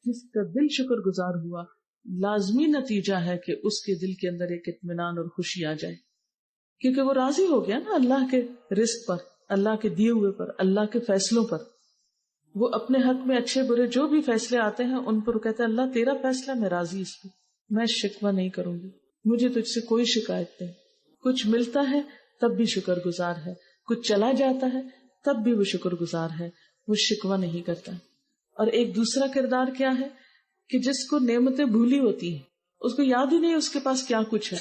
جس کا دل شکر گزار ہوا لازمی نتیجہ ہے کہ اس کے دل کے اندر ایک اطمینان اور خوشی آ جائے، کیونکہ وہ راضی ہو گیا نا اللہ کے رزق پر، اللہ کے دیے ہوئے پر، اللہ کے فیصلوں پر. وہ اپنے حق میں اچھے برے جو بھی فیصلے آتے ہیں ان پر کہتے ہیں اللہ تیرا فیصلہ، میں راضی اس پہ، میں شکوہ نہیں کروں گی، مجھے تجھ سے کوئی شکایت نہیں. کچھ ملتا ہے تب بھی شکر گزار ہے، کچھ چلا جاتا ہے تب بھی وہ شکر گزار ہے، وہ شکوہ نہیں کرتا. اور ایک دوسرا کردار کیا ہے کہ جس کو نعمتیں بھولی ہوتی ہیں، اس کو یاد ہی نہیں اس کے پاس کیا کچھ ہے،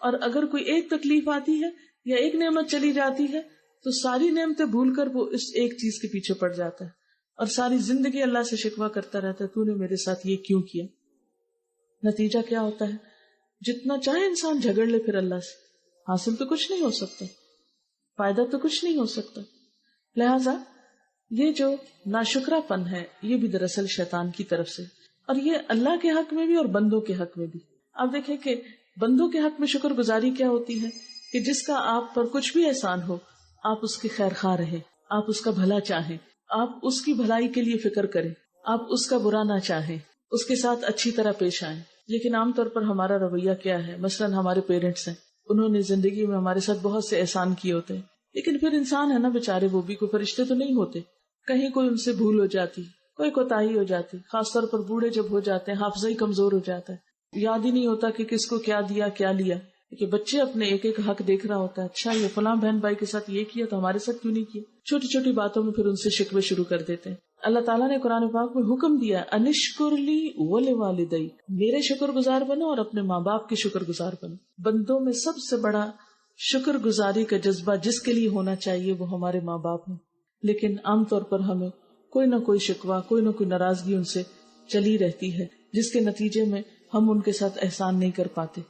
اور اگر کوئی ایک تکلیف آتی ہے یا ایک نعمت چلی جاتی ہے تو ساری نعمتیں بھول کر وہ اس ایک چیز کے پیچھے پڑ جاتا ہے اور ساری زندگی اللہ سے شکوہ کرتا رہتا ہے، تو نے میرے ساتھ یہ کیوں کیا. نتیجہ کیا ہوتا ہے؟ جتنا چاہے انسان جھگڑ لے پھر اللہ سے، حاصل تو کچھ نہیں ہو سکتا، فائدہ تو کچھ نہیں ہو سکتا. لہذا یہ جو ناشکرا پن ہے یہ بھی دراصل شیطان کی طرف سے، اور یہ اللہ کے حق میں بھی اور بندوں کے حق میں بھی. آپ دیکھیں کہ بندوں کے حق میں شکر گزاری کیا ہوتی ہے کہ جس کا آپ پر کچھ بھی احسان ہو آپ اس کی خیر خواہ رہیں، آپ اس کا بھلا چاہیں، آپ اس کی بھلائی کے لیے فکر کریں، آپ اس کا برا نہ چاہیں، اس کے ساتھ اچھی طرح پیش آئیں. لیکن عام طور پر ہمارا رویہ کیا ہے؟ مثلاً ہمارے پیرنٹس ہیں، انہوں نے زندگی میں ہمارے ساتھ بہت سے احسان کیے ہوتے ہیں، لیکن پھر انسان ہے نا بےچارے، وہ بھی کوئی فرشتے تو نہیں ہوتے، کہیں کوئی ان سے بھول ہو جاتی، کوئی کوتاہی ہو جاتی. خاص طور پر بوڑھے جب ہو جاتے ہیں حافظہ ہی کمزور ہو جاتا ہے، یاد ہی نہیں ہوتا کہ کس کو کیا دیا کیا لیا. کہ بچے اپنے ایک ایک حق دیکھ رہا ہوتا ہے، اچھا یہ فلاں بہن بھائی کے ساتھ یہ کیا تو ہمارے ساتھ کیوں نہیں کیا. چھوٹی چھوٹی باتوں میں پھر ان سے شکوے شروع کر دیتے ہیں. اللہ تعالیٰ نے قرآن پاک میں حکم دیا انشکر لی ولوالدی، میرے شکر گزار بنو اور اپنے ماں باپ کے شکر گزار بنو. بندوں میں سب سے بڑا شکر گزاری کا جذبہ جس کے لیے ہونا چاہیے وہ ہمارے ماں باپ ہیں، لیکن عام طور پر ہمیں کوئی نہ کوئی شکوہ، کوئی نہ کوئی ناراضگی ان سے چلی رہتی ہے، جس کے نتیجے میں ہم ان کے ساتھ احسان نہیں کر پاتے.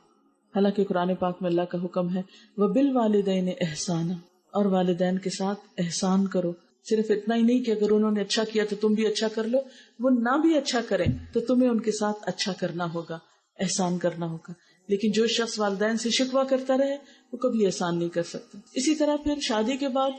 حالانکہ قرآن پاک میں اللہ کا حکم ہے وَبِالْوَالِدَيْنِ إِحْسَانًا، اور والدین کے ساتھ احسان کرو. صرف اتنا ہی نہیں کہ اگر انہوں نے اچھا کیا تو تم بھی اچھا کر لو، وہ نہ بھی اچھا کریں تو تمہیں ان کے ساتھ اچھا کرنا ہوگا، احسان کرنا ہوگا. لیکن جو شخص والدین سے شکوہ کرتا رہے وہ کبھی احسان نہیں کر سکتا. اسی طرح پھر شادی کے بعد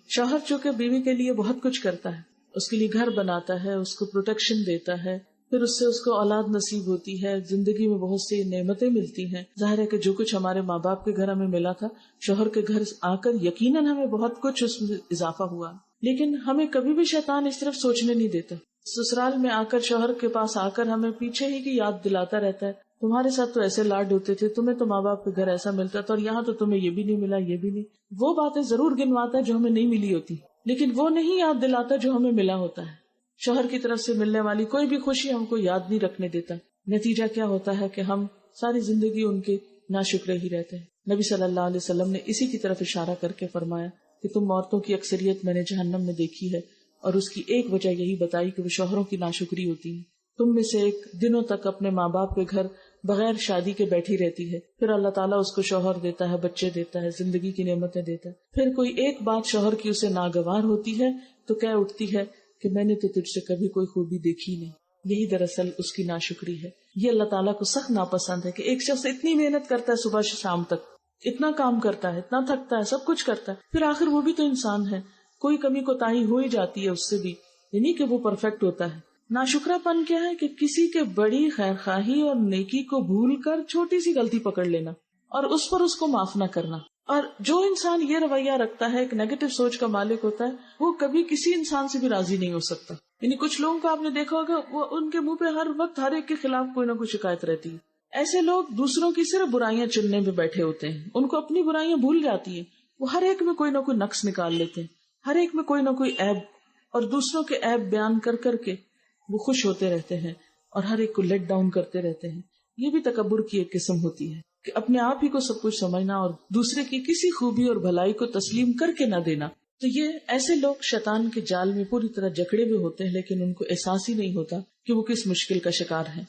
شوہر چونکہ بیوی کے لیے بہت کچھ کرتا ہے، اس کے لیے گھر بناتا ہے، اس کو پروٹیکشن دیتا ہے، پھر اس سے اس کو اولاد نصیب ہوتی ہے، زندگی میں بہت سی نعمتیں ملتی ہیں. ظاہر ہے کہ جو کچھ ہمارے ماں باپ کے گھر ہمیں ملا تھا شوہر کے گھر آ کر یقیناً ہمیں بہت کچھ اس میں اضافہ ہوا، لیکن ہمیں کبھی بھی شیطان اس طرف سوچنے نہیں دیتا. سسرال میں آ کر شوہر کے پاس آ کر ہمیں پیچھے ہی کی یاد دلاتا رہتا ہے تمہارے ساتھ تو ایسے لاڈ ہوتے تھے، تمہیں تو ماں باپ کے گھر ایسا ملتا تھا اور یہاں تو تمہیں یہ بھی نہیں ملا، یہ بھی نہیں. وہ باتیں ضرور گنواتا ہے جو ہمیں نہیں ملی ہوتی، لیکن وہ نہیں یاد دلاتا جو ہمیں ملا ہوتا ہے. شوہر کی طرف سے ملنے والی کوئی بھی خوشی ہم کو یاد نہیں رکھنے دیتا. نتیجہ کیا ہوتا ہے کہ ہم ساری زندگی ان کے ناشکرے ہی رہتے ہیں. نبی صلی اللہ علیہ وسلم نے اسی کی طرف اشارہ کر کے فرمایا کہ تم عورتوں کی اکثریت میں نے جہنم میں دیکھی ہے، اور اس کی ایک وجہ یہی بتائی کہ وہ شوہروں کی ناشکری ہوتی ہے. تم میں سے ایک دنوں تک اپنے ماں باپ کے گھر بغیر شادی کے بیٹھی رہتی ہے، پھر اللہ تعالیٰ اس کو شوہر دیتا ہے، بچے دیتا ہے، زندگی کی نعمتیں دیتا ہے، پھر کوئی ایک بات شوہر کی اسے ناگوار ہوتی ہے تو کہہ اٹھتی ہے کہ میں نے تو تجھ سے کبھی کوئی خوبی دیکھی نہیں. یہی دراصل اس کی ناشکری ہے. یہ اللہ تعالیٰ کو سخت ناپسند ہے کہ ایک شخص اتنی محنت کرتا ہے صبح سے شام تک، اتنا کام کرتا ہے، اتنا تھکتا ہے، سب کچھ کرتا ہے، پھر آخر وہ بھی تو انسان ہے، کوئی کمی کوتاہی ہو ہی جاتی ہے اس سے بھی، یعنی کہ وہ پرفیکٹ ہوتا ہے. ناشکرا پن کیا ہے کہ کسی کے بڑی خیر خواہی اور نیکی کو بھول کر چھوٹی سی غلطی پکڑ لینا اور اس پر اس کو معاف نہ کرنا. اور جو انسان یہ رویہ رکھتا ہے، ایک نیگیٹو سوچ کا مالک ہوتا ہے، وہ کبھی کسی انسان سے بھی راضی نہیں ہو سکتا. یعنی کچھ لوگوں کو آپ نے دیکھا ہوگا وہ ان کے منہ پہ ہر وقت ہر ایک کے خلاف کوئی نہ کوئی شکایت رہتی ہے. ایسے لوگ دوسروں کی صرف برائیاں چننے میں بیٹھے ہوتے ہیں، ان کو اپنی برائیاں بھول جاتی ہیں. وہ ہر ایک میں کوئی نہ کوئی نقص نکال لیتے ہیں، ہر ایک میں کوئی نہ کوئی عیب، اور دوسروں کے عیب بیان کر کر کے وہ خوش ہوتے رہتے ہیں اور ہر ایک کو لیٹ ڈاؤن کرتے رہتے ہیں. یہ بھی تکبر کی ایک قسم ہوتی ہے کہ اپنے آپ ہی کو سب کچھ سمجھنا اور دوسرے کی کسی خوبی اور بھلائی کو تسلیم کر کے نہ دینا. تو یہ ایسے لوگ شیطان کے جال میں پوری طرح جکڑے ہوئے ہوتے ہیں، لیکن ان کو احساس ہی نہیں ہوتا کہ وہ کس مشکل کا شکار ہیں.